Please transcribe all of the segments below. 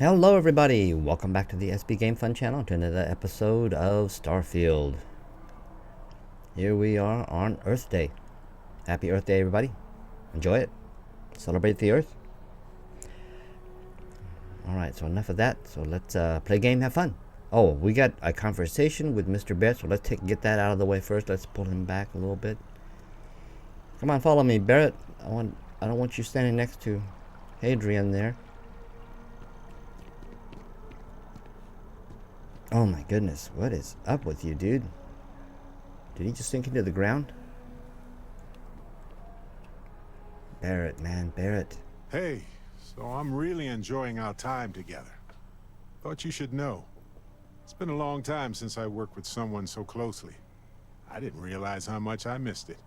Hello everybody, welcome back to the SBGamefun channel to another episode of Starfield. Here we are on Earth Day. Happy Earth Day everybody. Enjoy it. Celebrate the Earth. Alright, so enough of that. So let's play a game, have fun. Oh, we got a conversation with Mr. Barrett, so let's get that out of the way first. Let's pull him back a little bit. Come on, follow me, Barrett. I don't want you standing next to Hadrian there. Oh my goodness, what is up with you, dude? Did he just sink into the ground? Barrett, man, Barrett. Hey, so I'm really enjoying our time together. Thought you should know. It's been a long time since I worked with someone so closely. I didn't realize how much I missed it.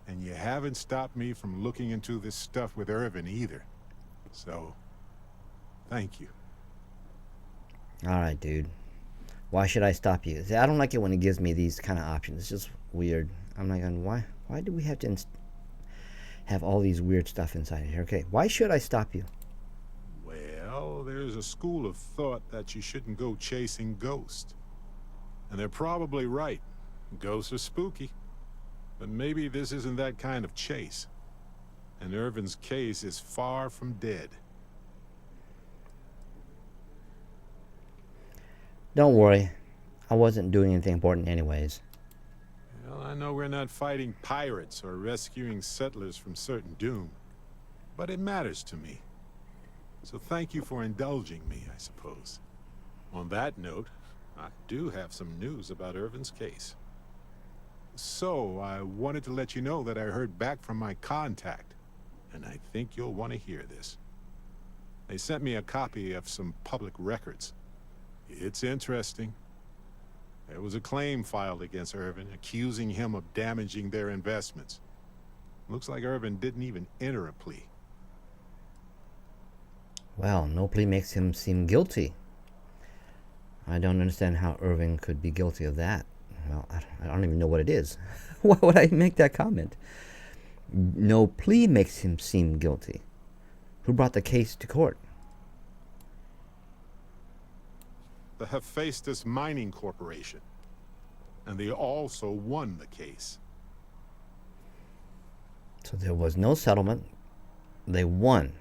And you haven't stopped me from looking into this stuff with Irvin either. So, thank you. Alright, dude. Why should I stop you? See, I don't like it when he gives me these kind of options. It's just weird. I'm like, why do we have to have all these weird stuff inside here? Okay, why should I stop you? Well, there's a school of thought that you shouldn't go chasing ghosts. And they're probably right. Ghosts are spooky. But maybe this isn't that kind of chase. And Irvin's case is far from dead. Don't worry. I wasn't doing anything important anyways. Well, I know we're not fighting pirates or rescuing settlers from certain doom. But it matters to me. So thank you for indulging me, I suppose. On that note, I do have some news about Irvin's case. So, I wanted to let you know that I heard back from my contact, and I think you'll want to hear this. They sent me a copy of some public records. It's interesting. There was a claim filed against Irvin, accusing him of damaging their investments. Looks like Irvin didn't even enter a plea. Well, no plea makes him seem guilty. I don't understand how Irvin could be guilty of that. Well, I don't even know what it is. Why would I make that comment? No plea makes him seem guilty. Who brought the case to court? The Hephaestus Mining Corporation. And they also won the case. So there was no settlement. They won.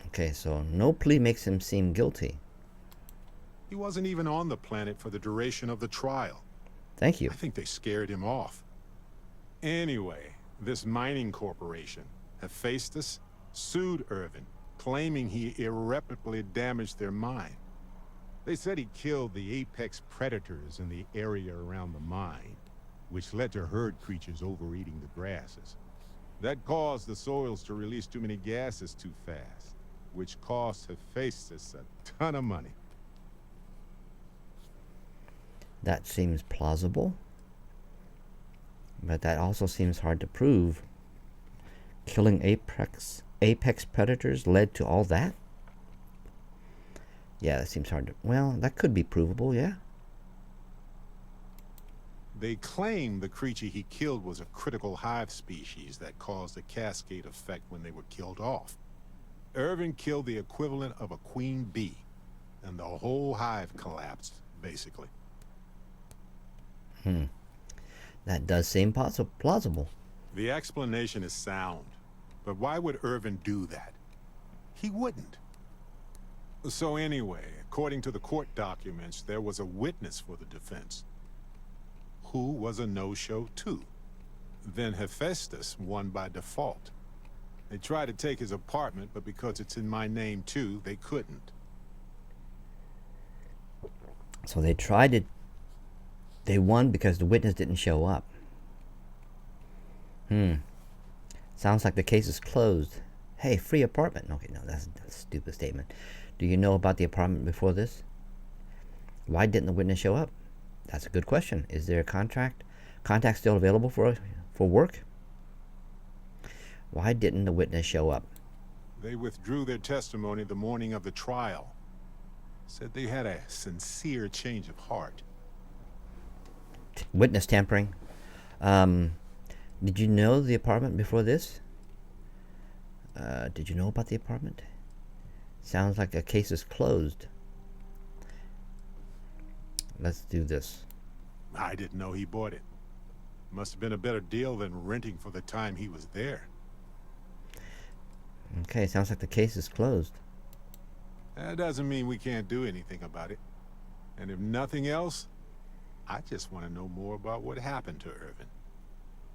Okay, so no plea makes him seem guilty. He wasn't even on the planet for the duration of the trial. Thank you. I think they scared him off. Anyway, this mining corporation, Hephaestus, sued Irvin, claiming he irreparably damaged their mine. They said he killed the apex predators in the area around the mine, which led to herd creatures overeating the grasses. That caused the soils to release too many gases too fast, which cost Hephaestus a ton of money. That seems plausible, but that also seems hard to prove. Killing apex predators led to all that? Yeah, that seems hard to... Well, that could be provable, yeah. They claim the creature he killed was a critical hive species that caused a cascade effect when they were killed off. Irvin killed the equivalent of a queen bee, and the whole hive collapsed, basically. That does seem plausible. The explanation is sound, but why would Irvin do that? He wouldn't. So anyway, according to the court documents, there was a witness for the defense, who was a no-show too. Then Hephaestus won by default. They tried to take his apartment, but because it's in my name too, they couldn't. So they tried to... They won because the witness didn't show up. Sounds like the case is closed. Hey, free apartment. Okay, no, that's a stupid statement. Do you know about the apartment before this? Why didn't the witness show up? That's a good question. Is there a contract? Contact still available for work? Why didn't the witness show up? They withdrew their testimony the morning of the trial. Said they had a sincere change of heart. Witness tampering. Did you know the apartment before this? Did you know about the apartment? Sounds like the case is closed. Let's do this. I didn't know he bought it. Must have been a better deal than renting for the time he was there. Okay, sounds like the case is closed. That doesn't mean we can't do anything about it. And if nothing else, I just want to know more about what happened to Irvin.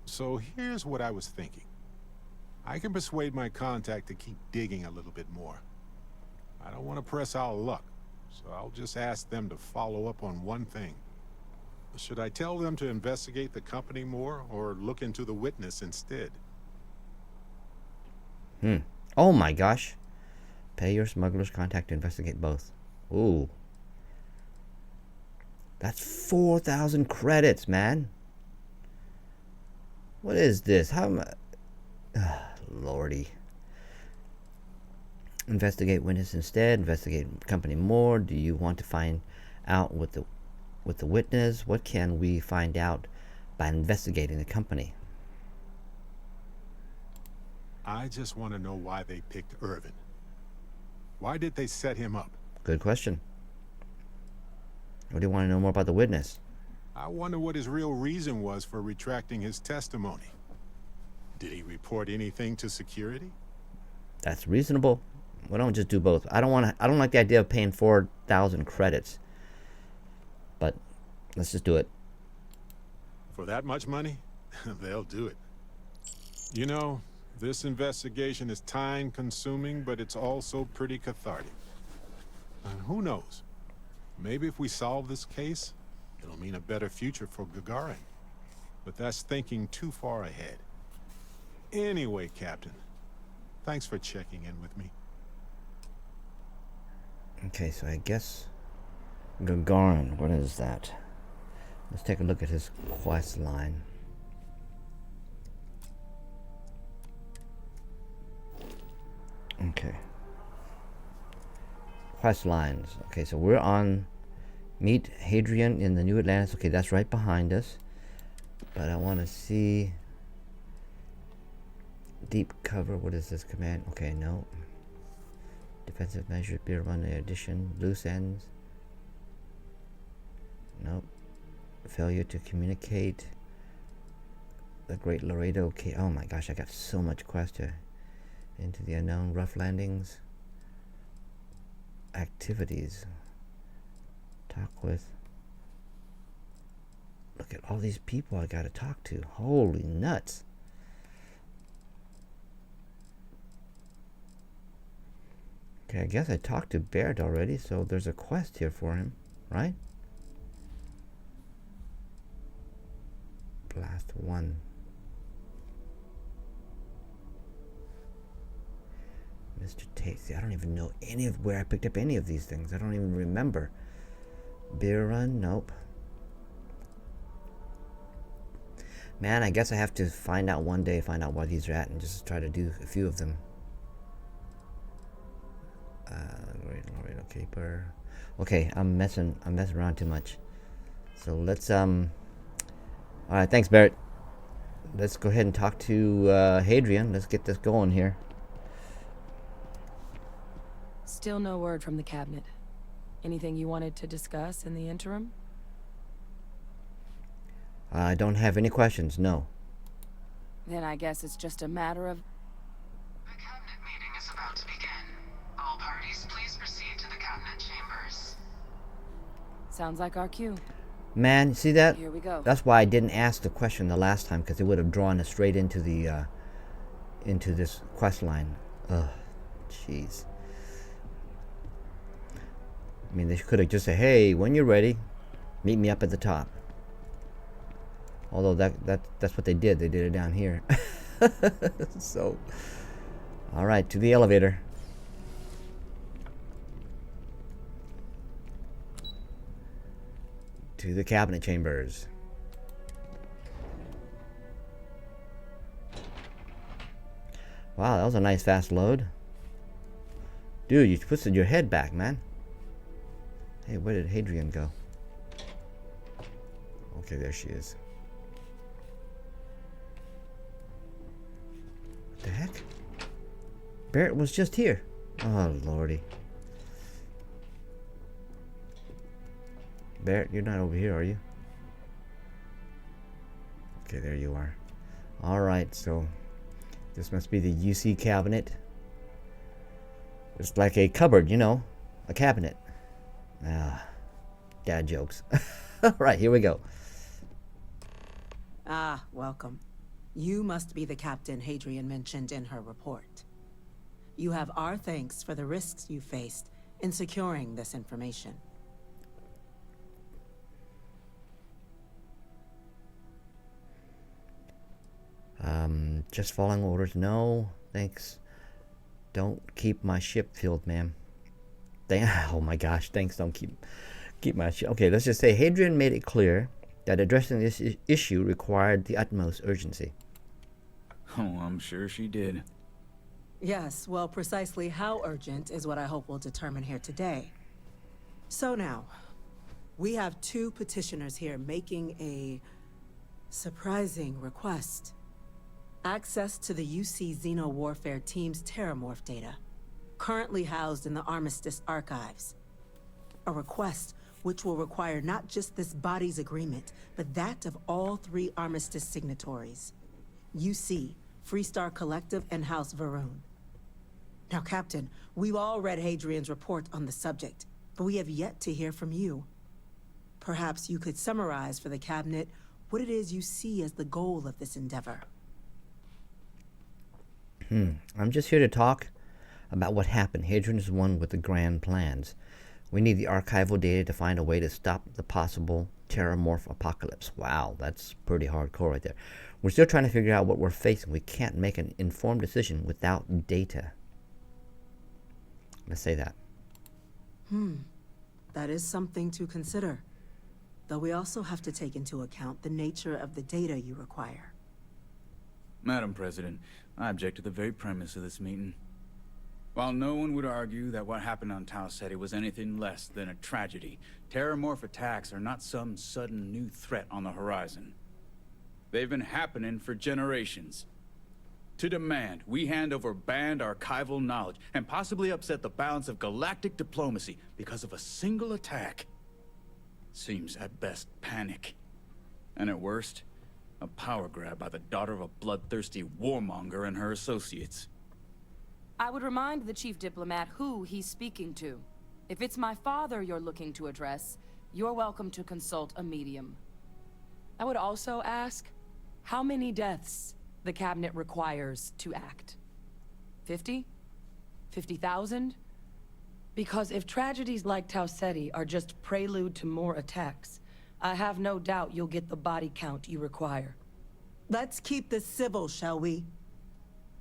So here's what I was thinking. I can persuade my contact to keep digging a little bit more. I don't want to press our luck, so I'll just ask them to follow up on one thing. Should I tell them to investigate the company more, or look into the witness instead? Oh my gosh. Pay your smuggler's contact to investigate both. Ooh. That's 4,000 credits, man. What is this? How am I... Lordy. Investigate witness instead. Investigate company more. Do you want to find out with the witness? What can we find out by investigating the company? I just want to know why they picked Irvin. Why did they set him up? Good question. What do you want to know more about the witness? I wonder what his real reason was for retracting his testimony. Did he report anything to security? That's reasonable. Why don't we just do both? I don't like the idea of paying 4,000 credits. But let's just do it. For that much money? They'll do it. You know, this investigation is time-consuming, but it's also pretty cathartic. And who knows? Maybe if we solve this case, it'll mean a better future for Gagarin. But that's thinking too far ahead. Anyway, Captain, thanks for checking in with me. Okay, so I guess Gagarin, what is that? Let's take a look at his quest line. Okay. Quest lines. Okay, so we're on meet Hadrian in the New Atlantis. Okay, that's right behind us. But I want to see deep cover. What is this command? Okay, no. Defensive measures, beer run addition, loose ends. Nope. Failure to communicate. The Great Laredo. Okay, oh my gosh, I got so much quest here. Into the unknown, rough landings. Activities. Talk with. Look at all these people I gotta talk to. Holy nuts. Okay, I guess I talked to Barrett already, so there's a quest here for him, right? Blast 1. Mr. Tate. See, I don't even know any of where I picked up any of these things. I don't even remember. Beer run? Nope. Man, I guess I have to find out one day, find out where these are at, and just try to do a few of them. Great Laredo Caper. Okay, I'm messing around too much. So let's alright, thanks Barrett. Let's go ahead and talk to Hadrian. Let's get this going here. Still no word from the cabinet. Anything you wanted to discuss in the interim? I don't have any questions, no. Then I guess it's just a matter of... The cabinet meeting is about to begin. All parties, please proceed to the cabinet chambers. Sounds like our cue. Man, see that? Here we go. That's why I didn't ask the question the last time, because it would have drawn us straight into the into this quest line. Ugh, jeez. I mean, they could have just said, "Hey, when you're ready, meet me up at the top." Although that's what they did. They did it down here. So, all right, to the elevator. To the cabinet chambers. Wow, that was a nice fast load. Dude, you twisted your head back, man. Hey, where did Hadrian go? Okay, there she is. What the heck? Barrett was just here. Oh, lordy. Barrett, you're not over here, are you? Okay, there you are. Alright, so this must be the UC cabinet. It's like a cupboard, you know, a cabinet. Ah, dad jokes. Alright, here we go. Ah, welcome. You must be the captain Hadrian mentioned in her report. You have our thanks for the risks you faced in securing this information. Just following orders. No, thanks. Don't keep my ship filled, ma'am. Oh my gosh, thanks. Don't keep my ship. Okay, let's just say Hadrian made it clear that addressing this issue required the utmost urgency. Oh, I'm sure she did. Yes, well, precisely how urgent is what I hope we'll determine here today. So now, we have two petitioners here making a surprising request. Access to the UC Xeno Warfare Team's Terrormorph data, currently housed in the Armistice archives. A request which will require not just this body's agreement, but that of all three Armistice signatories. UC, Freestar Collective, and House Varun. Now, Captain, we've all read Hadrian's report on the subject, but we have yet to hear from you. Perhaps you could summarize for the Cabinet what it is you see as the goal of this endeavor. I'm just here to talk about what happened. Hadrian is the one with the grand plans. We need the archival data to find a way to stop the possible Terrormorph apocalypse. Wow, that's pretty hardcore right there. We're still trying to figure out what we're facing. We can't make an informed decision without data. Let's say that. That is something to consider. Though we also have to take into account the nature of the data you require. Madam President, I object to the very premise of this meeting. While no one would argue that what happened on Tau Ceti was anything less than a tragedy, Terrormorph attacks are not some sudden new threat on the horizon. They've been happening for generations. To demand we hand over banned archival knowledge and possibly upset the balance of galactic diplomacy because of a single attack seems at best panic. And at worst, a power grab by the daughter of a bloodthirsty warmonger and her associates. I would remind the chief diplomat who he's speaking to. If it's my father you're looking to address, you're welcome to consult a medium. I would also ask how many deaths the Cabinet requires to act. 50? 50,000? Because if tragedies like Tau Ceti are just prelude to more attacks, I have no doubt you'll get the body count you require. Let's keep this civil, shall we?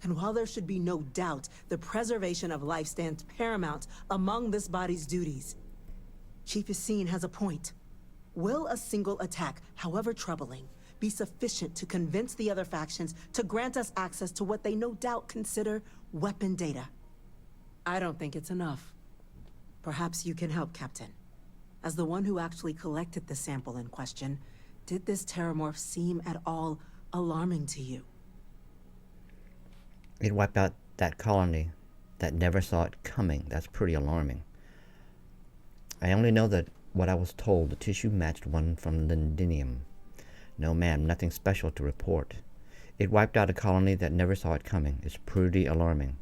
And while there should be no doubt, the preservation of life stands paramount among this body's duties. Chief Yassine has a point. Will a single attack, however troubling, be sufficient to convince the other factions to grant us access to what they no doubt consider weapon data? I don't think it's enough. Perhaps you can help, Captain. As the one who actually collected the sample in question, did this Terrormorph seem at all alarming to you? It wiped out that colony that never saw it coming. That's pretty alarming. I only know that what I was told, the tissue matched one from Londinium. No, ma'am, nothing special to report. It wiped out a colony that never saw it coming. It's pretty alarming.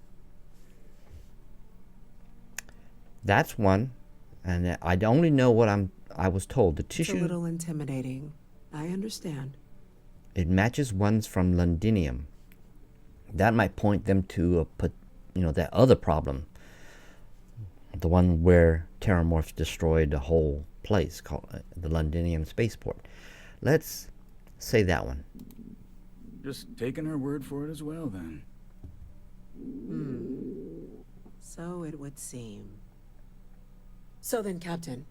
That's one, and I only know what I was told. The tissue... It's a little intimidating. I understand. It matches ones from Londinium. That might point them to that other problem. The one where Terrormorphs destroyed the whole place, called the Londinium spaceport. Let's say that one. Just taking her word for it as well, then. So it would seem. So then, Captain,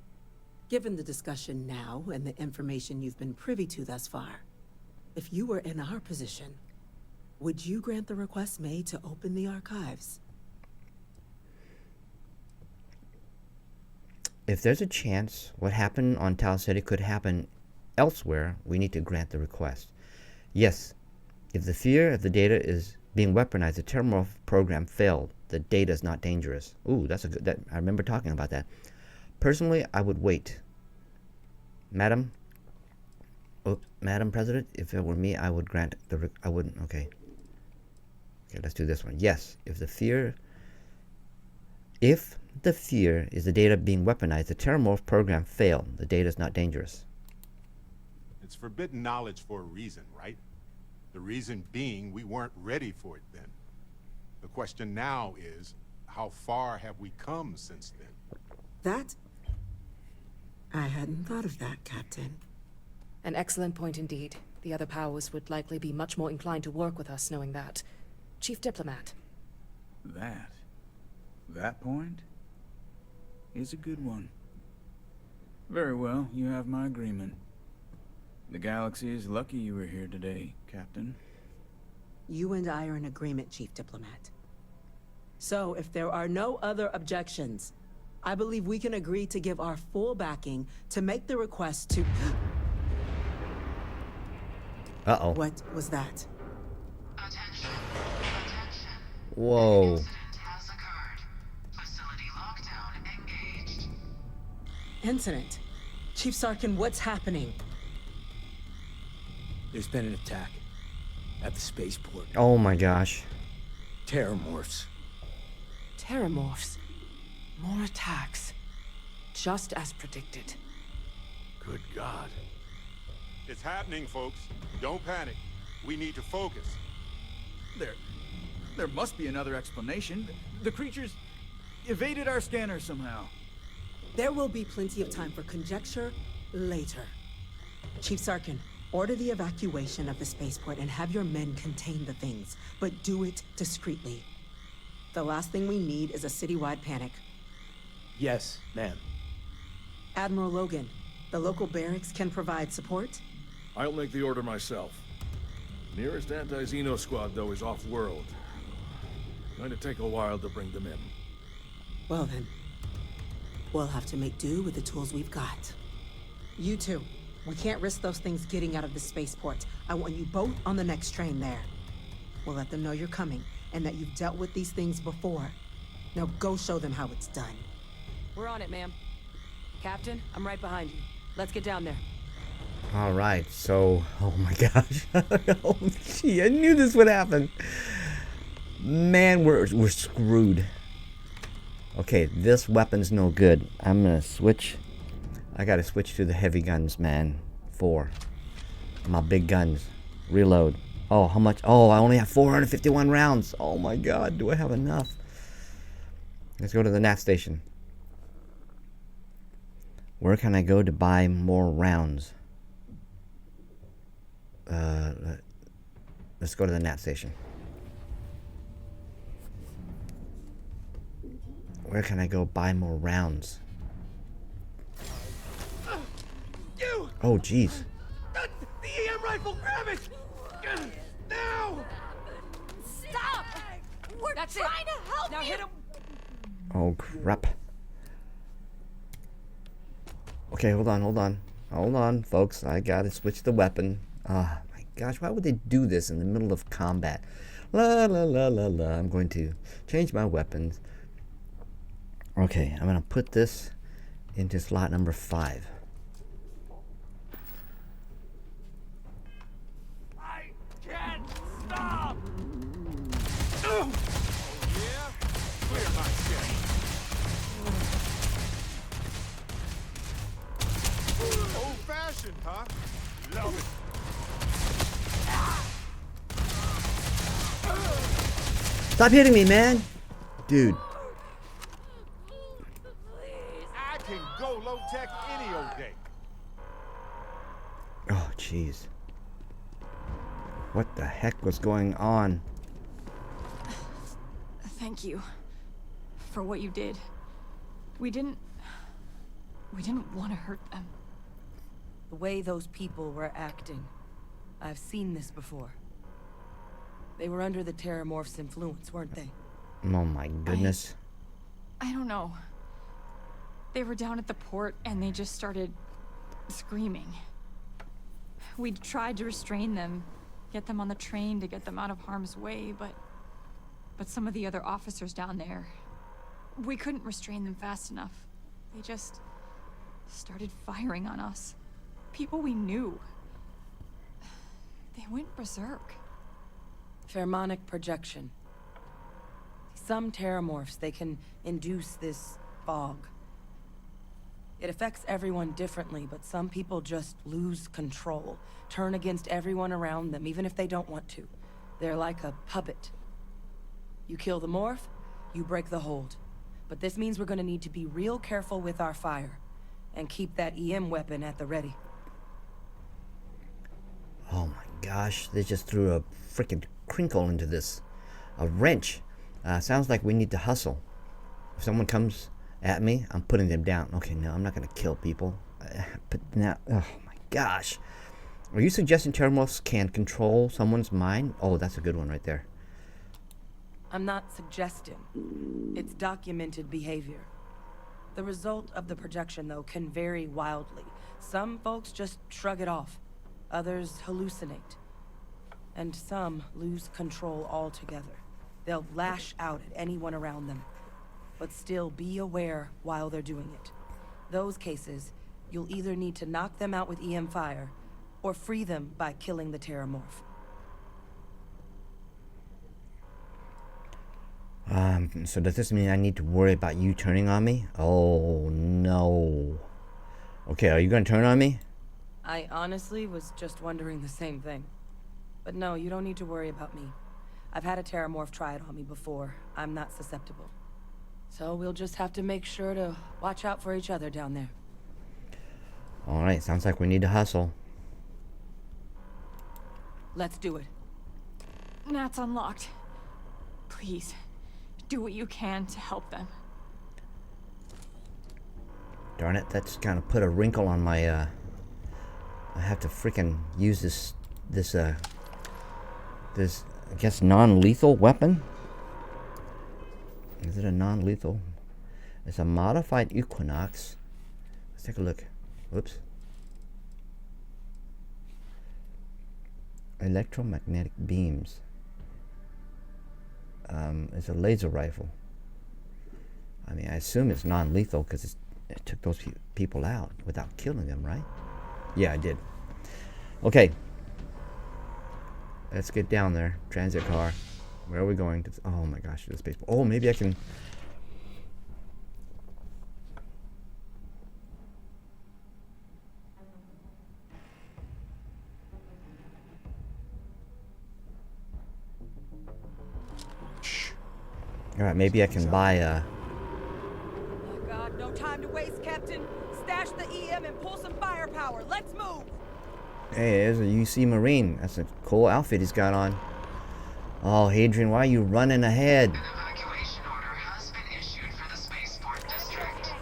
given the discussion now and the information you've been privy to thus far, if you were in our position, would you grant the request made to open the archives? If there's a chance what happened on Tau Ceti could happen elsewhere, we need to grant the request. Yes, if the fear of the data is being weaponized. The Terrormorph program failed. The data is not dangerous. Ooh, that's a good. I remember talking about that. Personally, I would wait. Madam President, if it were me, I would grant the. I wouldn't. Okay. Okay, let's do this one. Yes, if the fear is the data being weaponized, the Terrormorph program failed. The data is not dangerous. It's forbidden knowledge for a reason, right? The reason being we weren't ready for it then. The question now is, how far have we come since then? That? I hadn't thought of that, Captain. An excellent point indeed. The other powers would likely be much more inclined to work with us knowing that. Chief Diplomat. That point is a good one. Very well, you have my agreement. The galaxy is lucky you were here today, Captain. You and I are in agreement, Chief Diplomat. So, if there are no other objections, I believe we can agree to give our full backing to make the request to... Uh-oh. What was that? Attention. Whoa. Incident has occurred. Facility lockdown engaged. Incident? Chief Sarkin, what's happening? There's been an attack at the spaceport. Oh my gosh. Terrormorphs. Terrormorphs. More attacks. Just as predicted. Good God. It's happening, folks. Don't panic. We need to focus. There must be another explanation. The creatures evaded our scanner somehow. There will be plenty of time for conjecture later. Chief Sarkin, order the evacuation of the spaceport and have your men contain the things, but do it discreetly. The last thing we need is a citywide panic. Yes, ma'am. Admiral Logan, the local barracks can provide support? I'll make the order myself. Nearest anti-Xeno squad, though, is off-world. Going to take a while to bring them in. Well then, we'll have to make do with the tools we've got. You two, we can't risk those things getting out of the spaceport. I want you both on the next train there. We'll let them know you're coming, and that you've dealt with these things before. Now go show them how it's done. We're on it, ma'am. Captain, I'm right behind you. Let's get down there. All right, so, oh my gosh. Oh, gee, I knew this would happen. Man, we're screwed. Okay, this weapon's no good. I'm gonna switch. I gotta switch to the heavy guns, man. 4. My big guns. Reload. Oh, how much? Oh, I only have 451 rounds. Oh my god, do I have enough? Let's go to the NAT station. Where can I go to buy more rounds? Let's go to the NAT station. Where can I go buy more rounds? Oh, jeez. The EM rifle, grab it! Now! Stop! We're That's trying it. to help Now you! hit him. Oh, crap. Okay, hold on, folks. I gotta switch the weapon. Ah, my gosh, why would they do this in the middle of combat? La la la la la. I'm going to change my weapons. Okay, I'm gonna put this into slot number 5. I can't stop! Yeah? Clear my chest. Old-fashioned, huh? Love it. Stop hitting me, man! Dude. I can go low-tech any old day. Oh, jeez. What the heck was going on? Thank you for what you did. We didn't want to hurt them. The way those people were acting. I've seen this before. They were under the Terrormorphs' influence, weren't they? Oh my goodness. I don't know. They were down at the port and they just started screaming. We tried to restrain them, get them on the train to get them out of harm's way, but some of the other officers down there, we couldn't restrain them fast enough. They just started firing on us. People we knew. They went berserk. Pheromonic projection. Some Terrormorphs, they can induce this fog. It affects everyone differently, but some people just lose control, turn against everyone around them, even if they don't want to. They're like a puppet. You kill the morph, you break the hold. But this means we're gonna need to be real careful with our fire, and keep that EM weapon at the ready. Oh my gosh, they just threw a freaking crinkle into this. A wrench. Sounds like we need to hustle. If someone comes at me, I'm putting them down. Okay, no, I'm not gonna kill people. But now, oh my gosh. Are you suggesting Terrormorphs can control someone's mind? Oh, that's a good one right there. I'm not suggesting. It's documented behavior. The result of the projection, though, can vary wildly. Some folks just shrug it off. Others hallucinate. And some lose control altogether. They'll lash out at anyone around them. But still be aware while they're doing it. Those cases, you'll either need to knock them out with EM fire, or free them by killing the Terrormorph. So does this mean I need to worry about you turning on me? Oh, no. Okay, are you gonna turn on me? I honestly was just wondering the same thing. But no, you don't need to worry about me. I've had a Terrormorph try it on me before. I'm not susceptible. So we'll just have to make sure to watch out for each other down there. Alright, sounds like we need to hustle. Let's do it. Nat's unlocked. Please, do what you can to help them. Darn it, that's kind of put a wrinkle on my, I have to freaking use this, I guess, non-lethal weapon? Is it a non-lethal? It's a modified Equinox. Let's take a look. Whoops. Electromagnetic beams. It's a laser rifle. I mean, I assume it's non-lethal because it took those people out without killing them, right? Yeah, I did. Okay. Let's get down there. Transit car. Where are we going? Oh my gosh, this baseball. Oh, maybe I can. Alright, maybe I can buy a. Oh my God, no time to waste, Captain. Stash the EM and pull some firepower. Let's move. Hey, there's a UC Marine. That's a cool outfit he's got on. Oh, Hadrian, why are you running ahead? An evacuation order has been issued for the spaceport district.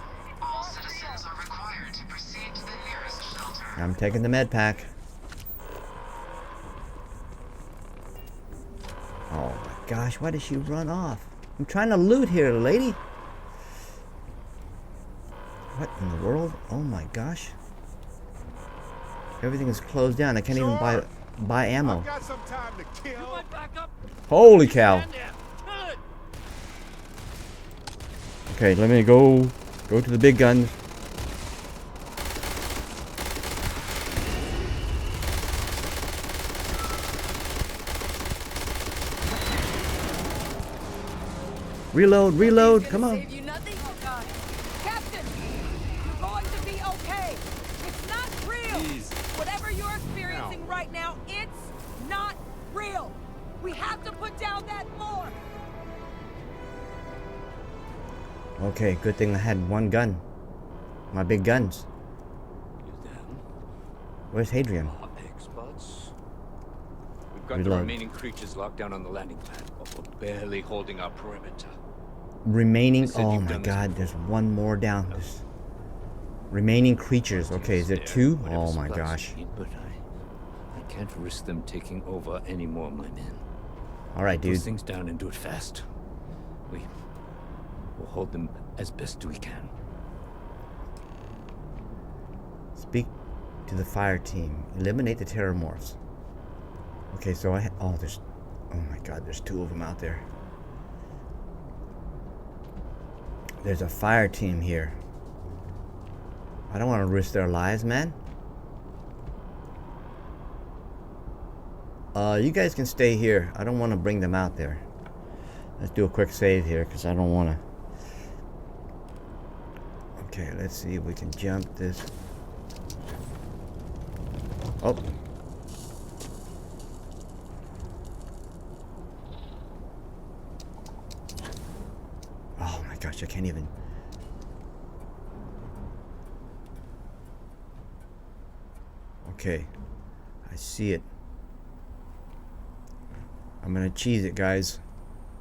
All citizens are required to proceed to the nearest shelter. I'm taking the med pack. Oh my gosh, why did she run off? I'm trying to loot here, lady. What in the world? Oh my gosh. Everything is closed down. I can't even buy ammo. I've got some time to kill. Holy cow. Okay, let me go to the big guns. Reload, come on. Save you nothing? Oh God. Captain, you're going to be okay. It's not real. Please. Whatever you're experiencing right now, it's not real. We have to put down that morph. Okay, good thing I had one gun. My big guns. Where's Hadrian? Experts. We've got Reload. the remaining creatures locked down on the landing pad, but we're barely holding our perimeter. Remaining. said Oh you've my done this god, there's before. one more down. There's remaining creatures. Okay, is there two? Whatever Oh my supplies gosh. you need, but I can't risk them taking over any more, my men. Alright, Put dude. those things down and do it fast. We'll hold them as best we can. Speak to the fire team. Eliminate the Terrormorphs. Okay, so oh my God, there's two of them out there. There's a fire team here. I don't want to risk their lives, man. You guys can stay here. I don't want to bring them out there. Let's do a quick save here, because I don't want to. Okay, let's see if we can jump this. Oh. Oh my gosh, I can't even. Okay, I see it. I'm gonna cheese it, guys,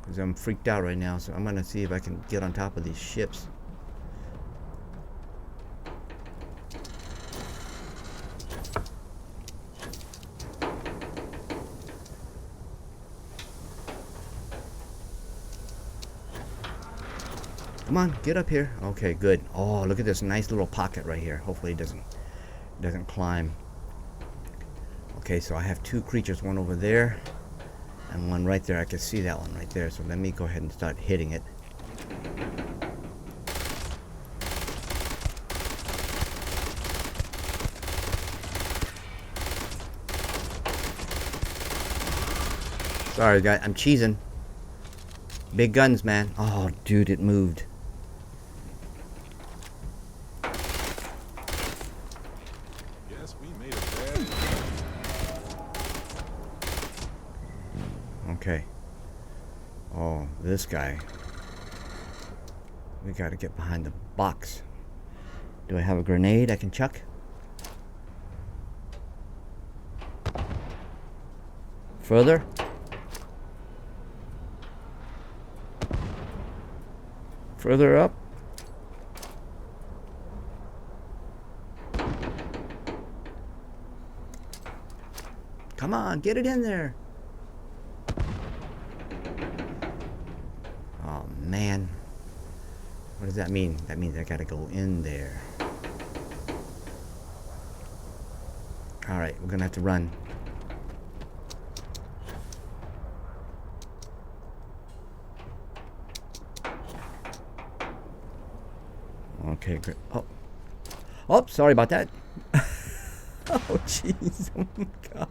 because I'm freaked out right now. So I'm gonna see if I can get on top of these ships. Come on, get up here. Okay, good. Oh, look at this nice little pocket right here. Hopefully it doesn't climb. Okay, so I have two creatures, one over there and one right there. I can see that one right there. So let me go ahead and start hitting it. Sorry, guys, I'm cheesing. Big guns, man. Oh, dude, it moved. Yes, we made a bad. Okay. Oh, this guy. We gotta get behind the box. Do I have a grenade I can chuck? Further? Further up? Come on, get it in there. Oh man. What does that mean? That means I gotta go in there. Alright, we're gonna have to run. Okay, great. Oh, sorry about that. Oh, jeez. Oh my god.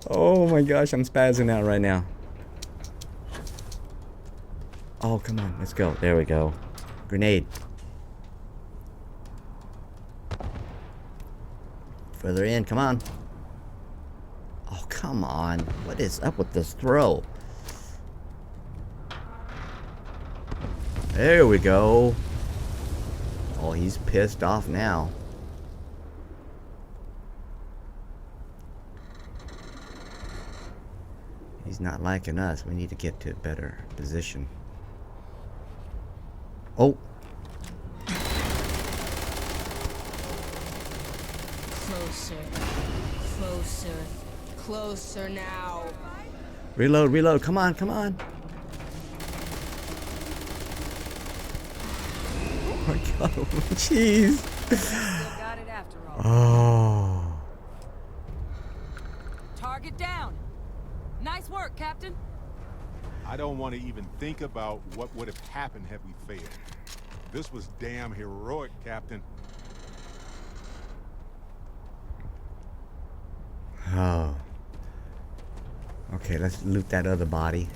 Oh my gosh, I'm spazzing out right now. Oh, come on, let's go. There we go. Grenade. Further in, come on. Oh, come on. What is up with this throw? There we go. Oh, he's pissed off now. He's not liking us. We need to get to a better position. Oh. Closer. Closer. Closer now. Reload, reload. Come on, come on. Oh my god, jeez. Still got it after all. Oh. Target down. Nice work, Captain. I don't want to even think about what would have happened had we failed. This was damn heroic, Captain. Oh. Okay, let's loot that other body.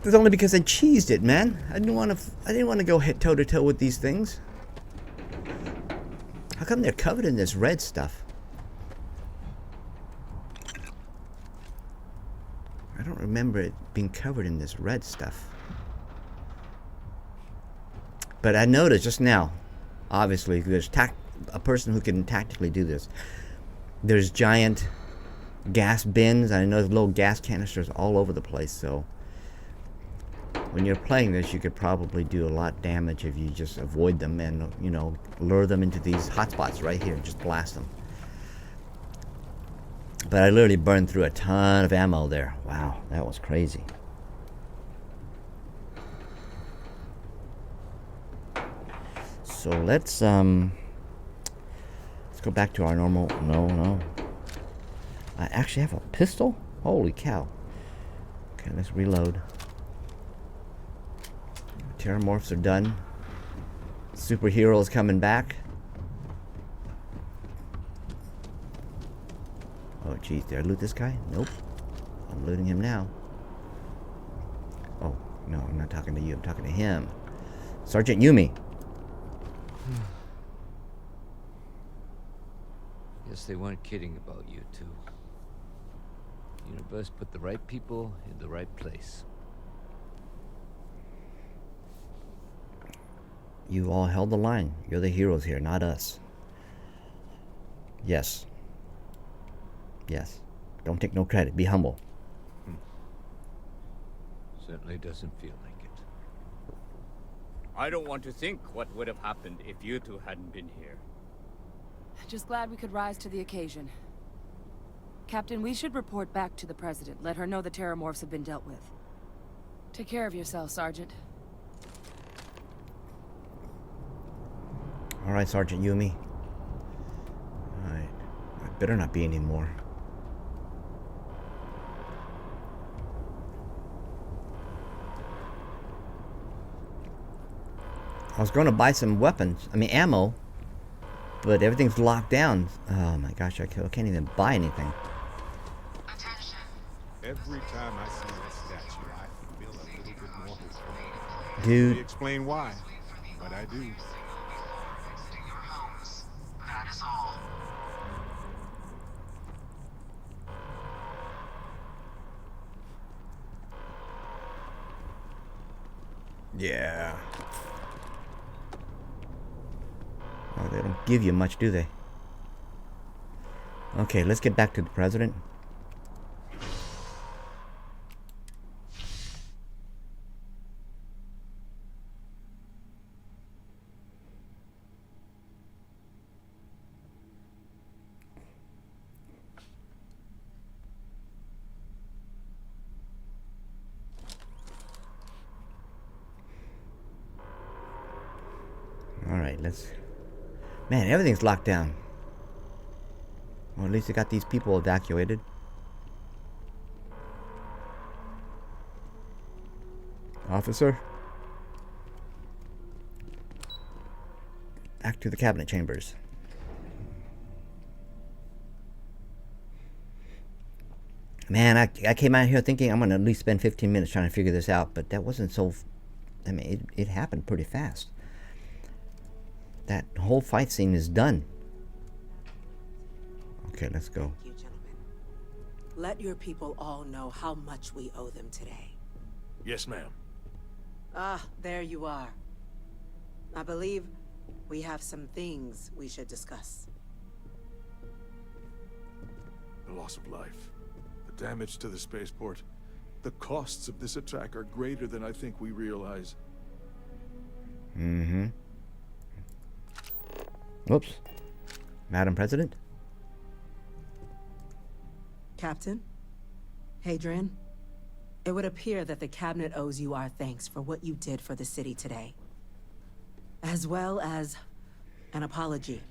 That's only because I cheesed it, man. I didn't want to go head toe to toe with these things. How come they're covered in this red stuff? I don't remember it being covered in this red stuff. But I noticed just now, obviously, there's a person who can tactically do this. There's giant gas bins. I know there's little gas canisters all over the place, so when you're playing this, you could probably do a lot of damage if you just avoid them and, you know, lure them into these hotspots right here and just blast them. But I literally burned through a ton of ammo there. Wow, that was crazy. So let's go back to our normal. No. I actually have a pistol? Holy cow. Okay, let's reload. Terrormorphs are done. Superheroes coming back. Oh, geez, did I loot this guy? Nope. I'm looting him now. Oh, no, I'm not talking to you. I'm talking to him. Sergeant Yumi. Guess they weren't kidding about you two. Universe put the right people in the right place. You all held the line. You're the heroes here, not us. Yes. Yes. Don't take no credit. Be humble. Certainly doesn't feel like it. I don't want to think what would have happened if you two hadn't been here. Just glad we could rise to the occasion. Captain, we should report back to the President. Let her know the Terrormorphs have been dealt with. Take care of yourself, Sergeant. Alright, Sergeant Yumi. Alright. I better not be anymore. I was going to buy some weapons. I mean, ammo. But everything's locked down. Oh my gosh, I can't even buy anything. Attention. Every time I see that statue, I feel a little bit more hopeful. Dude. Let me explain why, but I do. Exiting your homes. That is all. Yeah. Oh, they don't give you much, do they? Okay, let's get back to the President. Alright, let's... Man, everything's locked down. Well, at least they got these people evacuated. Officer? Back to the cabinet chambers. Man, I came out here thinking I'm going to at least spend 15 minutes trying to figure this out, but that wasn't so... I mean, it happened pretty fast. That whole fight scene is done. Okay, let's go. Thank you, gentlemen. Let your people all know how much we owe them today. Yes, ma'am. Ah, there you are. I believe we have some things we should discuss. The loss of life, the damage to the spaceport. The costs of this attack are greater than I think we realize. Mm-hmm. Whoops. Madam President? Captain? Hadrian? It would appear that the Cabinet owes you our thanks for what you did for the city today. As well as an apology.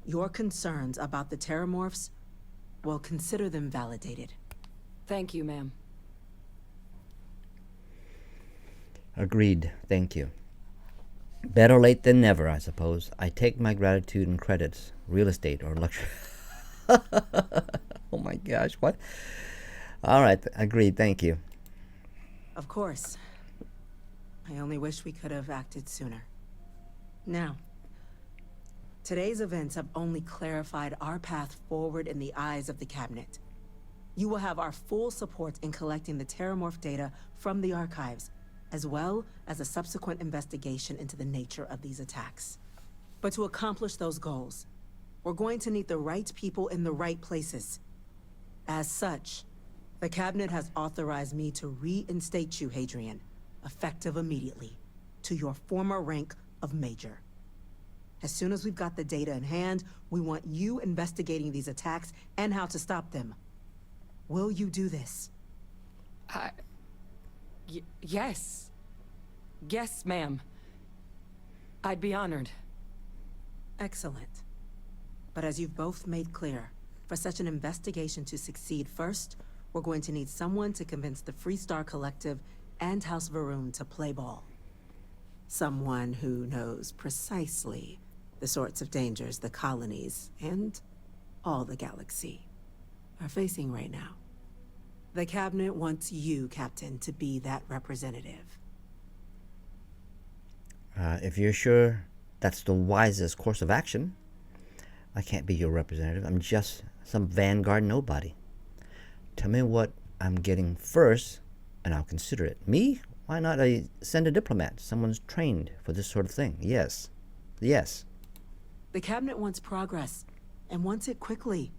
Your concerns about the Terrormorphs, well, consider them validated. Thank you, ma'am. Agreed. Thank you. Better late than never, I suppose. I take my gratitude in credits. Real estate or luxury. Oh my gosh, what? Alright, agreed. Thank you. Of course. I only wish we could have acted sooner. Now, today's events have only clarified our path forward in the eyes of the Cabinet. You will have our full support in collecting the Terrormorph data from the archives, as well as a subsequent investigation into the nature of these attacks. But to accomplish those goals, we're going to need the right people in the right places. As such, the Cabinet has authorized me to reinstate you, Hadrian, effective immediately, to your former rank of Major. As soon as we've got the data in hand, we want you investigating these attacks and how to stop them. Will you do this? Yes. Yes, ma'am. I'd be honored. Excellent. But as you've both made clear, For such an investigation to succeed, first, we're going to need someone to convince the Freestar Collective and House Varun to play ball. Someone who knows precisely the sorts of dangers the colonies and all the galaxy are facing right now. The Cabinet wants you, Captain, to be that representative. If you're sure that's the wisest course of action, I can't be your representative. I'm just some Vanguard nobody. Tell me what I'm getting first, and I'll consider it. Me? Why not send a diplomat? Someone's trained for this sort of thing. Yes. Yes. The Cabinet wants progress, and wants it quickly.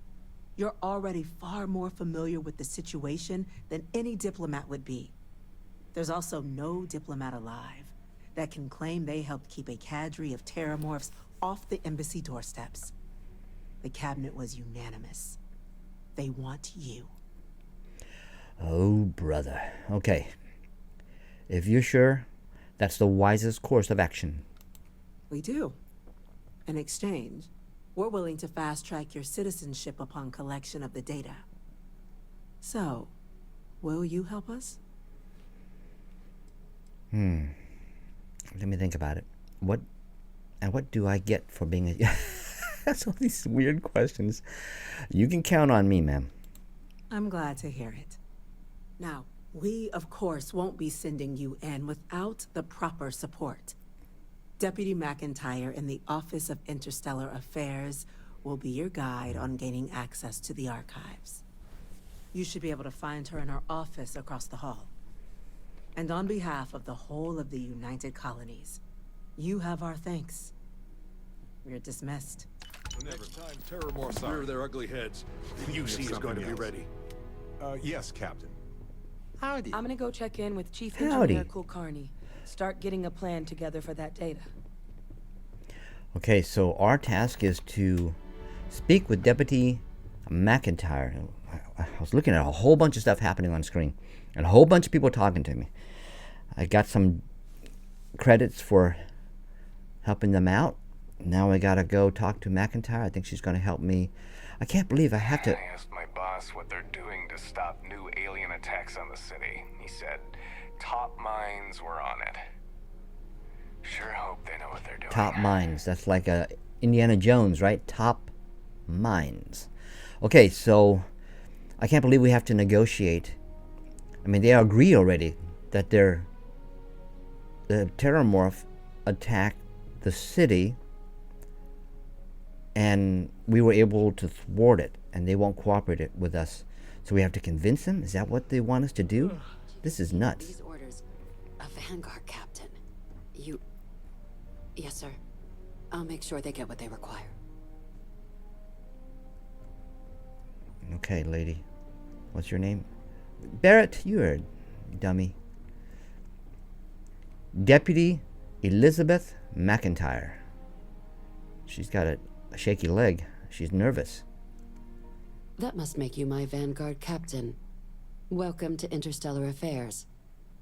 You're already far more familiar with the situation than any diplomat would be. There's also no diplomat alive that can claim they helped keep a cadre of Terrormorphs off the embassy doorsteps. The Cabinet was unanimous. They want you. Oh, brother. Okay. If you're sure, that's the wisest course of action. We do. In exchange, we're willing to fast-track your citizenship upon collection of the data. So, will you help us? Let me think about it. What do I get for being a... That's all these weird questions. You can count on me, ma'am. I'm glad to hear it. Now, we, of course, won't be sending you in without the proper support. Deputy McIntyre in the Office of Interstellar Affairs will be your guide on gaining access to the archives. You should be able to find her in her office across the hall. And on behalf of the whole of the United Colonies, you have our thanks. We're dismissed. Next time Terrormorphs rear their ugly heads, the UC is going to be ready. Yes, Captain. Howdy. I'm gonna go check in with Chief Howdy. Engineer Kulkarni. Start getting a plan together for that data. Okay, so our task is to speak with Deputy McIntyre. I was looking at a whole bunch of stuff happening on screen, and a whole bunch of people talking to me. I got some credits for helping them out. Now I gotta go talk to McIntyre. I think she's gonna help me. I can't believe I have to... I asked my boss what they're doing to stop new alien attacks on the city. He said top minds were on it. Sure hope they know what they're doing. Top minds. That's like Indiana Jones, right? Top minds. Okay, so I can't believe we have to negotiate. I mean, they agree already that the Terrormorph attacked the city, and we were able to thwart it, and they won't cooperate it with us. So we have to convince them? Is that what they want us to do? This is nuts. These orders, a Vanguard captain. You... Yes, sir. I'll make sure they get what they require. Okay, lady. What's your name? Barrett, you're a dummy. Deputy Elizabeth McIntyre. She's got a shaky leg. She's nervous. That must make you my Vanguard captain. Welcome to Interstellar Affairs.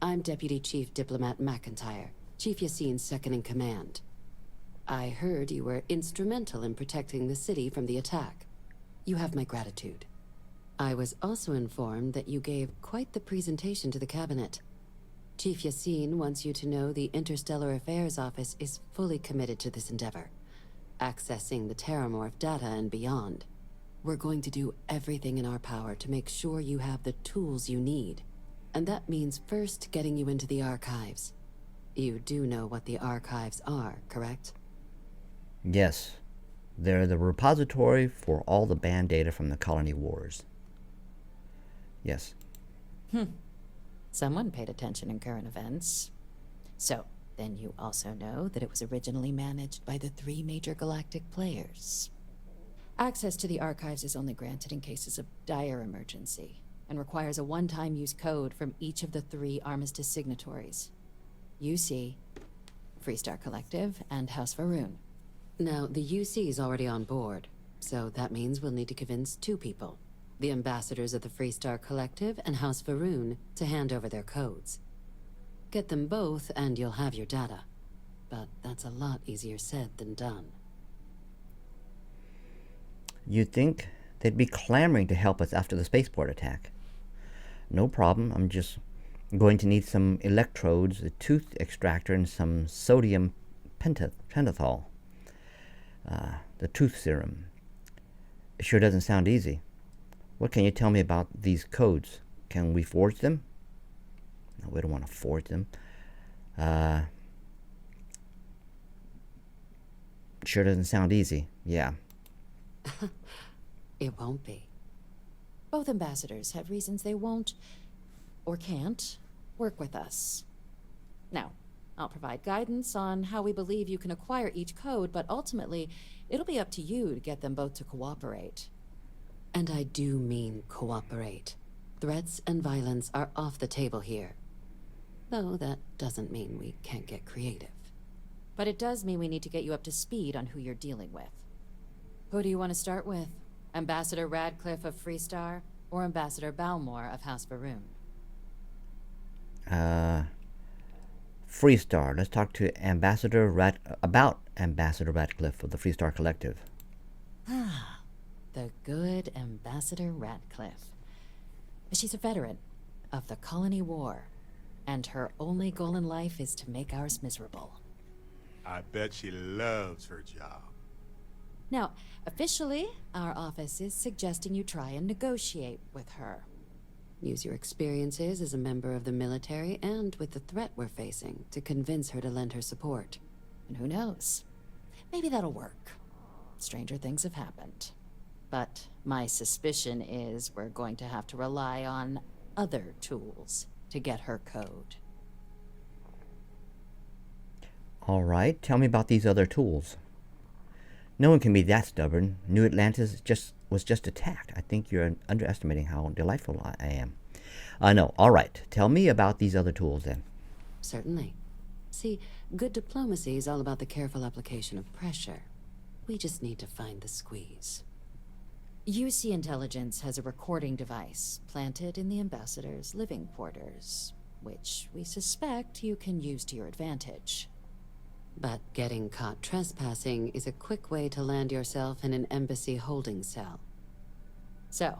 I'm Deputy Chief Diplomat McIntyre, Chief Yassine's second-in-command. I heard you were instrumental in protecting the city from the attack. You have my gratitude. I was also informed that you gave quite the presentation to the Cabinet. Chief Yassine wants you to know the Interstellar Affairs Office is fully committed to this endeavor, accessing the Terrormorph data and beyond. We're going to do everything in our power to make sure you have the tools you need. And that means first getting you into the archives. You do know what the archives are, correct? Yes. They're the repository for all the banned data from the colony wars. Yes. Someone paid attention in current events. So, then you also know that it was originally managed by the 3 major galactic players. Access to the archives is only granted in cases of dire emergency, and requires a one-time use code from each of the 3 armistice signatories. UC, Freestar Collective, and House Varun. Now, the UC is already on board, so that means we'll need to convince 2 people. The ambassadors of the Freestar Collective and House Varun to hand over their codes. Get them both and you'll have your data. But that's a lot easier said than done. You think They'd be clamoring to help us after the spaceport attack. No problem, I'm just going to need some electrodes, a tooth extractor, and some sodium pentothal. The tooth serum. It sure doesn't sound easy. What can you tell me about these codes? Can we forge them? No, we don't want to forge them. Sure doesn't sound easy. Yeah. It won't be. Both ambassadors have reasons they won't, or can't, work with us. Now, I'll provide guidance on how we believe you can acquire each code, but ultimately, it'll be up to you to get them both to cooperate. And I do mean cooperate. Threats and violence are off the table here. Though that doesn't mean we can't get creative. But it does mean we need to get you up to speed on who you're dealing with. Who do you want to start with? Ambassador Radcliff of Freestar, or Ambassador Balmore of House Varun? Freestar. Let's talk to about Ambassador Radcliff of the Freestar Collective. Ah, the good Ambassador Radcliff. She's a veteran of the Colony War, and her only goal in life is to make ours miserable. I bet she loves her job. Now, officially, our office is suggesting you try and negotiate with her. Use your experiences as a member of the military and with the threat we're facing to convince her to lend her support. And who knows? Maybe that'll work. Stranger things have happened. But my suspicion is we're going to have to rely on other tools to get her code. All right, tell me about these other tools. No one can be that stubborn. New Atlantis was just attacked. I think you're underestimating how delightful I am. No, all right. Tell me about these other tools then. Certainly. See, good diplomacy is all about the careful application of pressure. We just need to find the squeeze. UC Intelligence has a recording device planted in the ambassador's living quarters, which we suspect you can use to your advantage. But getting caught trespassing is a quick way to land yourself in an embassy holding cell. So,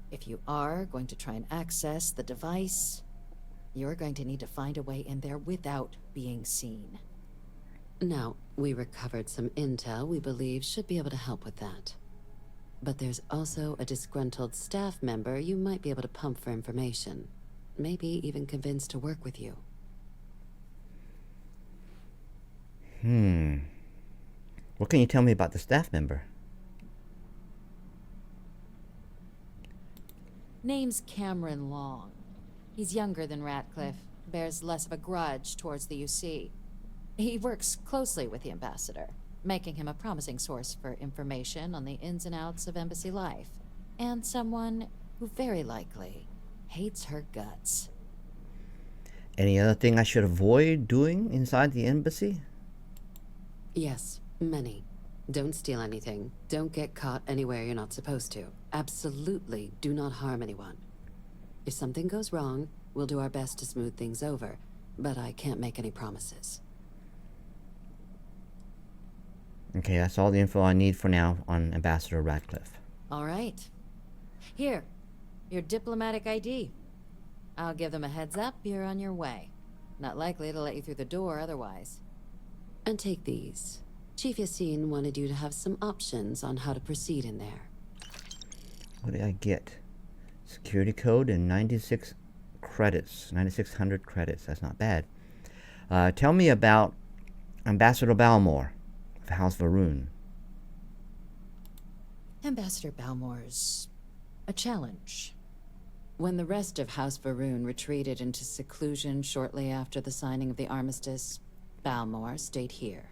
if you are going to try and access the device, you're going to need to find a way in there without being seen. Now, we recovered some intel we believe should be able to help with that. But there's also a disgruntled staff member you might be able to pump for information. Maybe even convince to work with you. What can you tell me about the staff member? Name's Cameron Long. He's younger than Radcliff, bears less of a grudge towards the UC. He works closely with the ambassador, making him a promising source for information on the ins and outs of embassy life, and someone who very likely hates her guts. Any other thing I should avoid doing inside the embassy? Yes, many. Don't steal anything. Don't get caught anywhere you're not supposed to. Absolutely do not harm anyone. If something goes wrong, we'll do our best to smooth things over, but I can't make any promises. Okay, that's all the info I need for now on Ambassador Radcliff. All right. Here, your diplomatic ID. I'll give them a heads up you're on your way. Not likely to let you through the door otherwise. And take these. Chief Yassine wanted you to have some options on how to proceed in there. What did I get? Security code and 96 credits. 9,600 credits. That's not bad. Tell me about Ambassador Balmore of House Varun. Ambassador Balmore's a challenge. When the rest of House Varun retreated into seclusion shortly after the signing of the armistice, Balmore stayed here.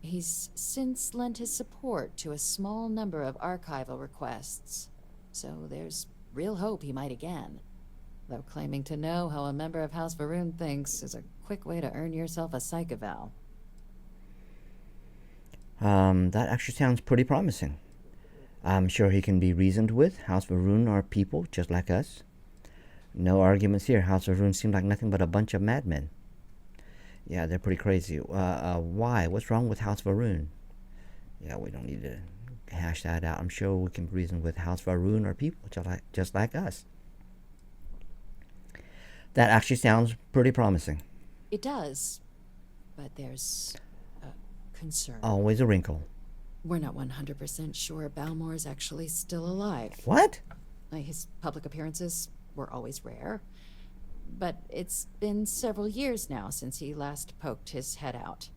He's since lent his support to a small number of archival requests, so there's real hope he might again. Though claiming to know how a member of House Varun thinks is a quick way to earn yourself a psych eval. That actually sounds pretty promising. I'm sure he can be reasoned with. House Varun are people just like us. No arguments here. House Varun seem like nothing but a bunch of madmen. Yeah, they're pretty crazy. Why? What's wrong with House Varun? Yeah, we don't need to hash that out. I'm sure we can reason with House Varun or people just like us. That actually sounds pretty promising. It does, but there's a concern. Always a wrinkle. We're not 100% sure Balmore is actually still alive. What? His public appearances were always rare, but it's been several years now since he last poked his head out.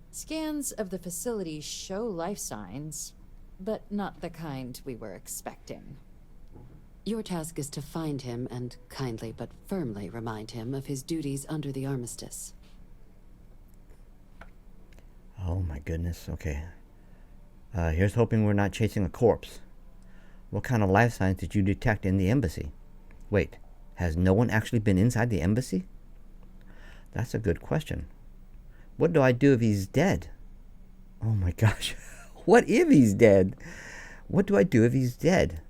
Scans of the facility show life signs, but not the kind we were expecting. Your task is to find him and kindly but firmly remind him of his duties under the armistice. Oh my goodness, okay. Here's hoping we're not chasing a corpse. What kind of life signs did you detect in the embassy? Wait, has no one actually been inside the embassy? That's a good question. What do I do if he's dead? Oh my gosh. What if he's dead? What do I do if he's dead?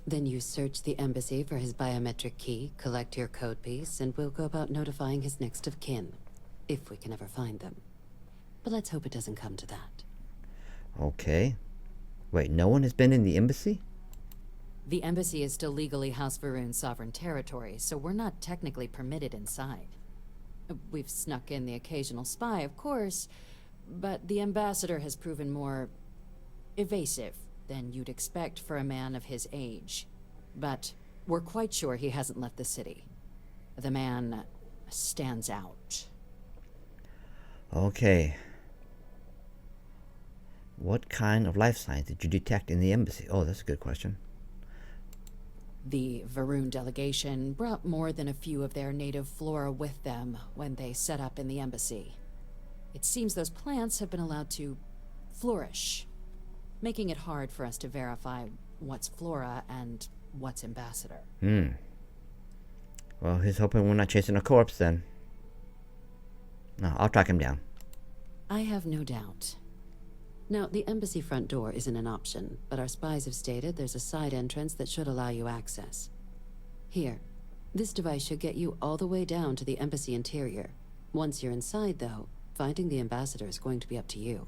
Then you search the embassy for his biometric key, collect your code piece, and we'll go about notifying his next of kin, if we can ever find them. But let's hope it doesn't come to that. Okay. Wait, no one has been in the embassy? The embassy is still legally House Varun's sovereign territory, so we're not technically permitted inside. We've snuck in the occasional spy, of course, but the ambassador has proven more evasive than you'd expect for a man of his age. But we're quite sure he hasn't left the city. The man stands out. Okay. What kind of life signs did you detect in the embassy? Oh, that's a good question. The Varun delegation brought more than a few of their native flora with them when they set up in the embassy. It seems those plants have been allowed to flourish, making it hard for us to verify what's flora and what's ambassador. Well, he's hoping we're not chasing a corpse then. No, I'll track him down. I have no doubt. Now, the embassy front door isn't an option, but our spies have stated there's a side entrance that should allow you access. Here, this device should get you all the way down to the embassy interior. Once you're inside, though, finding the ambassador is going to be up to you.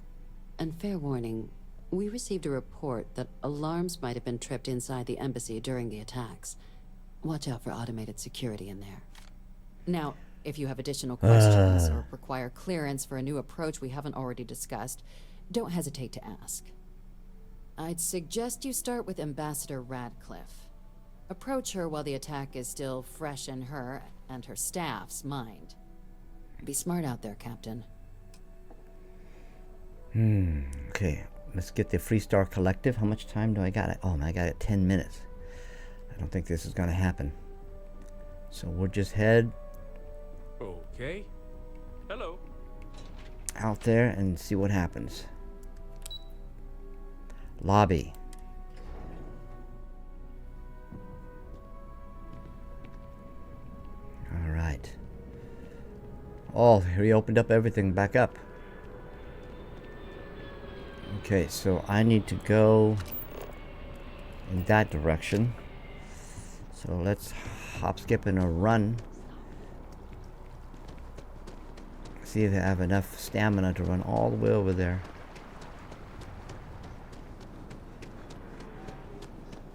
And fair warning, we received a report that alarms might have been tripped inside the embassy during the attacks. Watch out for automated security in there. Now, if you have additional questions or require clearance for a new approach we haven't already discussed, don't hesitate to ask. I'd suggest you start with Ambassador Radcliff. Approach her while the attack is still fresh in her and her staff's mind. Be smart out there, Captain. Okay, let's get the Freestar Collective. How much time do I got? Oh, I got it 10 minutes. I don't think this is gonna happen. So we'll just head Okay. Hello. out there and see what happens. Lobby. All right. Oh, he opened up everything back up. Okay, so I need to go in that direction. So let's hop, skip, and a run. See if I have enough stamina to run all the way over there.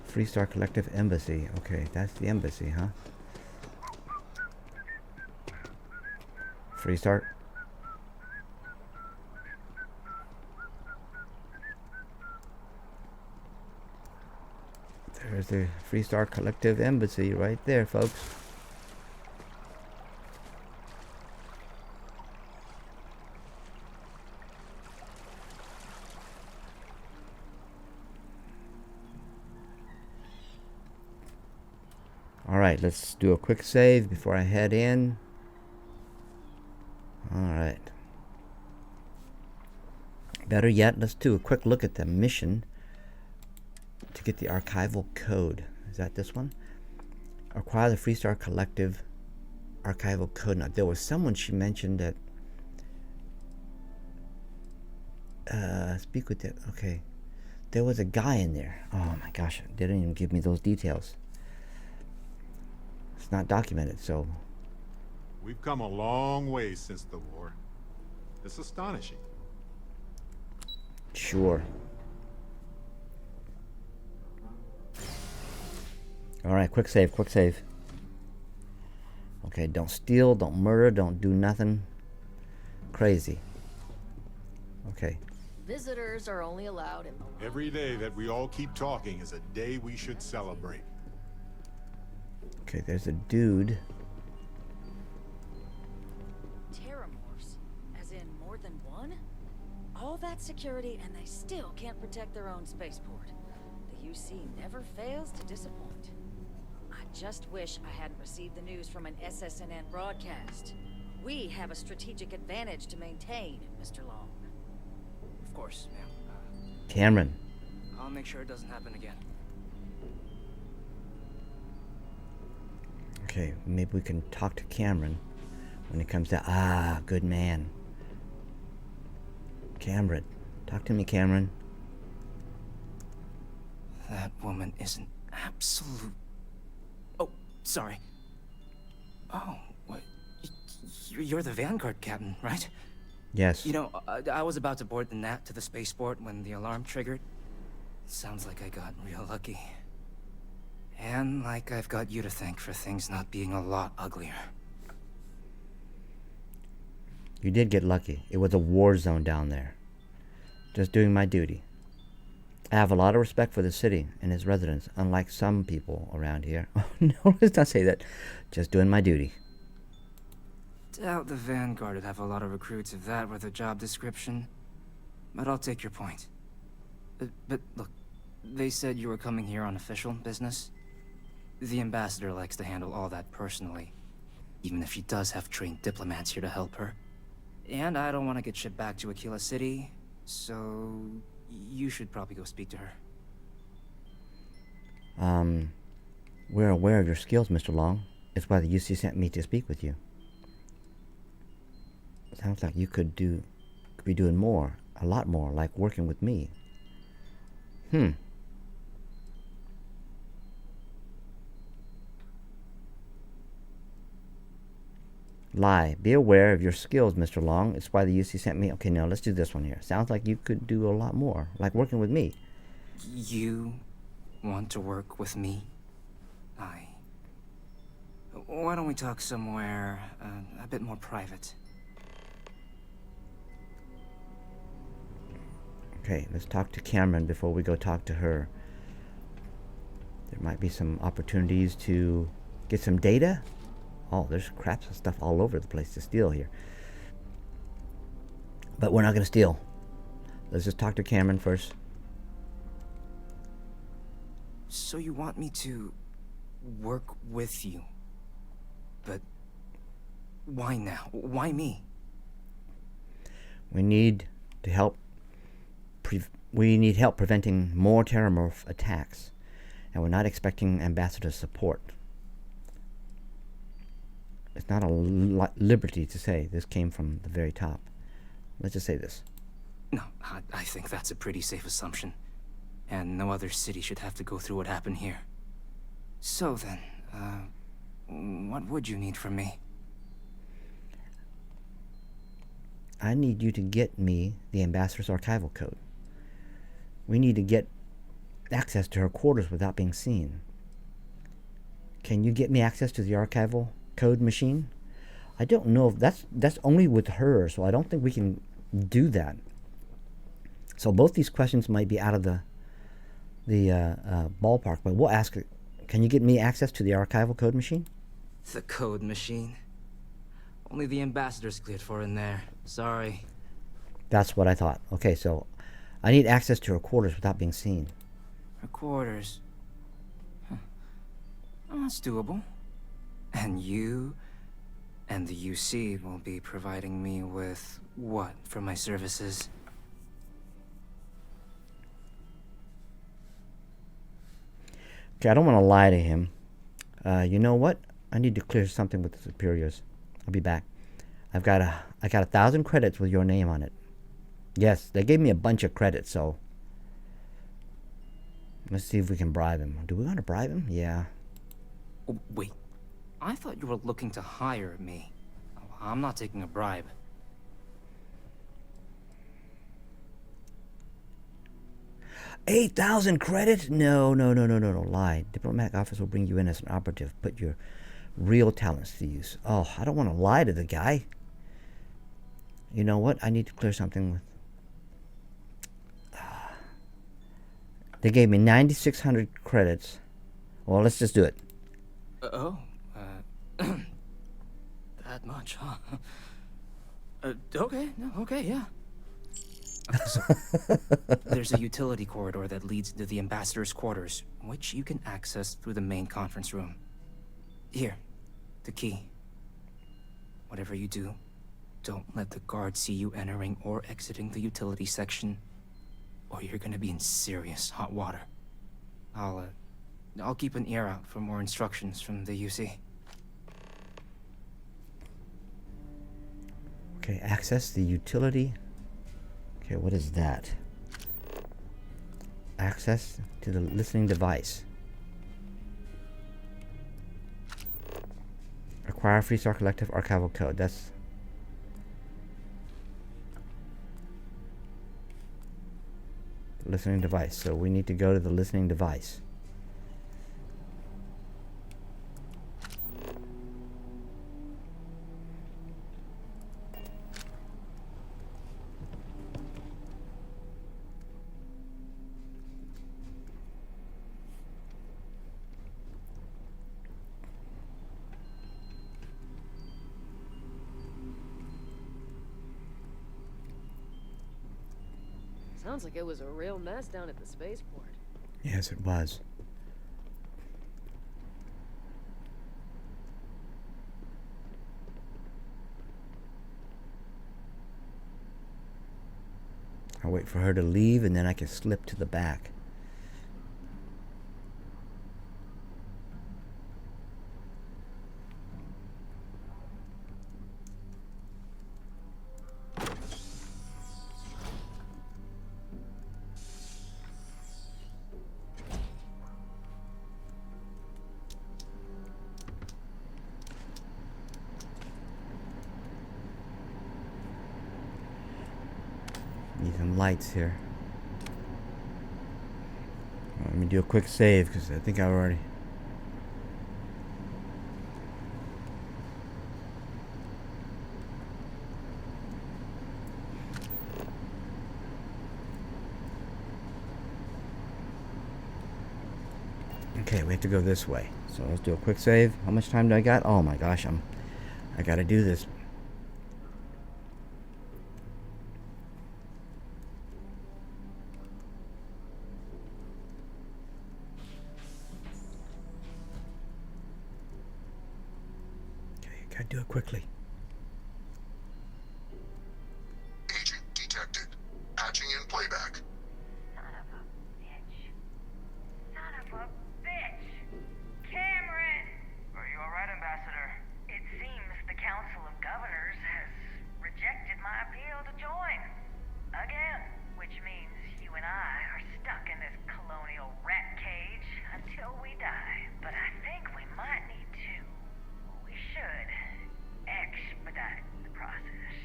Freestar Collective Embassy. Okay, that's the embassy, huh? Freestar. There's the Freestar Collective Embassy right there, folks. Alright, let's do a quick save before I head in. Alright. Better yet, let's do a quick look at the mission to get the archival code. Is that this one? Acquire the Freestar Collective archival code. Now, there was someone she mentioned that speak with the, okay. There was a guy in there. Oh my gosh, they didn't even give me those details. It's not documented, so. We've come a long way since the war. It's astonishing. Sure. Alright, quick save, quick save. Okay, don't steal, don't murder, don't do nothing crazy. Okay. Visitors are only allowed in the... Every day that we all keep talking is a day we should celebrate. Okay, there's a dude. Terrormorphs? As in more than one? All that security and they still can't protect their own spaceport. The UC never fails to disappoint. I just wish I hadn't received the news from an SSNN broadcast. We have a strategic advantage to maintain, Mr. Long. Of course, ma'am. Cameron. I'll make sure it doesn't happen again. Okay, maybe we can talk to Cameron when it comes to... Ah, good man. Cameron. Talk to me, Cameron. That woman is an absolute... Oh, sorry. Oh, what? You're the Vanguard captain, right? Yes. You know, I was about to board the Nat to the spaceport when the alarm triggered. Sounds like I got real lucky. And like I've got you to thank for things not being a lot uglier. You did get lucky. It was a war zone down there. Just doing my duty. I have a lot of respect for the city and its residents, unlike some people around here. Oh, no, let's not say that. Just doing my duty. Doubt the Vanguard would have a lot of recruits if that were the job description. But I'll take your point. But look, they said you were coming here on official business. The ambassador likes to handle all that personally, even if she does have trained diplomats here to help her. And I don't want to get shipped back to Aquila City, so you should probably go speak to her. We're aware of your skills, Mr. Long. It's why the UC sent me to speak with you. Sounds like you could be doing more, a lot more, like working with me. Lie. Be aware of your skills, Mr. Long. It's why the UC sent me. Okay, now let's do this one here. Sounds like you could do a lot more, like working with me. You want to work with me? Why don't we talk somewhere a bit more private? Okay, let's talk to Cameron before we go talk to her. There might be some opportunities to get some data. Oh, there's crap and stuff all over the place to steal here. But we're not going to steal. Let's just talk to Cameron first. So you want me to work with you? But why now? Why me? We need to help. We need help preventing more Terrormorph attacks, and we're not expecting Ambassador's support. It's not a liberty to say this came from the very top. Let's just say this. No, I think that's a pretty safe assumption. And no other city should have to go through what happened here. So then, what would you need from me? I need you to get me the Ambassador's archival code. We need to get access to her quarters without being seen. Can you get me access to the archival code machine? I don't know if that's only with her, so I don't think we can do that. So both these questions might be out of the ballpark, but we'll ask her. Can you get me access to the archival code machine? The code machine? Only the ambassador's cleared for in there. Sorry. That's what I thought. Okay, so I need access to her quarters without being seen. Her quarters? Huh. Oh, that's doable. And you and the UC will be providing me with what for my services? Okay, I don't want to lie to him. You know what? I need to clear something with the superiors. I'll be back. I got 1,000 credits with your name on it. Yes, they gave me a bunch of credits, so let's see if we can bribe him. Do we want to bribe him? Yeah. Oh, wait. I thought you were looking to hire me. I'm not taking a bribe. 8,000 credits? No. Lie. Diplomatic office will bring you in as an operative. Put your real talents to use. Oh, I don't want to lie to the guy. You know what? I need to clear something with. They gave me 9,600 credits. Well, let's just do it. That much, huh? Okay, yeah. So, there's a utility corridor that leads to the ambassador's quarters, which you can access through the main conference room. Here, the key. Whatever you do, don't let the guards see you entering or exiting the utility section, or you're gonna be in serious hot water. I'll keep an ear out for more instructions from the UC. Okay, access the utility. Okay, what is that? Access to the listening device. Acquire Freestar Collective archival code. That's listening device. So we need to go to the listening device. Sounds like it was a real mess down at the spaceport. Yes, it was. I'll wait for her to leave and then I can slip to the back. Need some lights here. Let me do a quick save because I think I already. Okay, we have to go this way. So let's do a quick save. How much time do I got? Oh my gosh, I gotta do this. Gotta do it quickly. Agent detected. Patching in playback. Son of a bitch! Cameron! Are you alright, Ambassador? It seems the Council of Governors has rejected my appeal to join. Again. Which means you and I are stuck in this colonial rat cage until we die. But I think we might need to. We should expedite the process.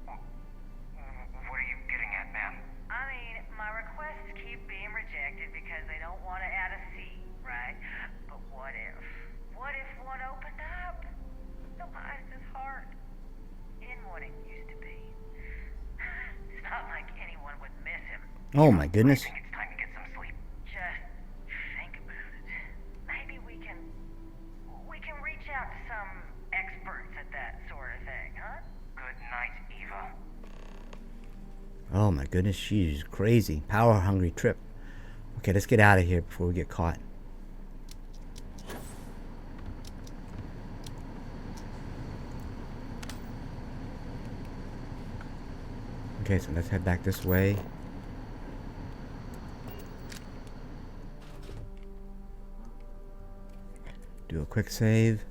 What are you getting at, ma'am? I mean, my requests keep being rejected because they don't want to add a C, right? But what if? What if one opened up? The life is hard. In what it used to be. It's not like anyone would miss him. Oh my goodness. I think it's time to get some sleep. Just think about it. Maybe we can reach out to some experts at that sort of thing, huh? Good night, Eva. Oh my goodness, she's crazy. Power hungry trip. Okay, let's get out of here before we get caught. Okay, so let's head back this way. Do a quick save.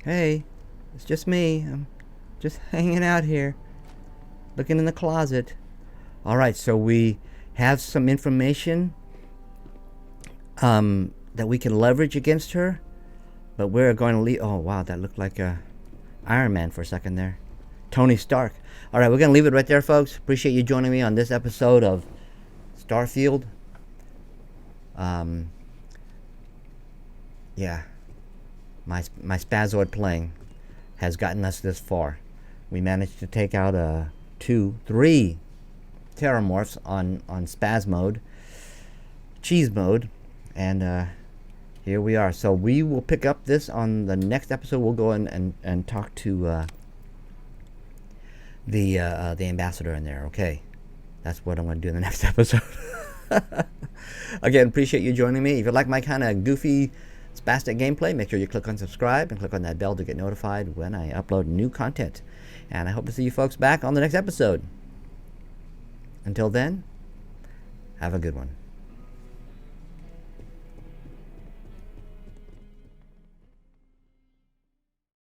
Hey, it's just me. I'm just hanging out here, looking in the closet. Alright, so we have some information that we can leverage against her, but we're going to leave. Oh wow, that looked like a Iron Man for a second there. Tony Stark. All right, we're going to leave it right there, folks. Appreciate you joining me on this episode of Starfield. Yeah. My Spazoid playing has gotten us this far. We managed to take out 3 Terrormorphs on Spaz mode, Cheese mode, and here we are. So we will pick up this on the next episode. We'll go in and talk to the ambassador in there. Okay, that's what I'm going to do in the next episode. Again, appreciate you joining me. If you like my kind of goofy, spastic gameplay, make sure you click on subscribe and click on that bell to get notified when I upload new content. And I hope to see you folks back on the next episode. Until then, have a good one.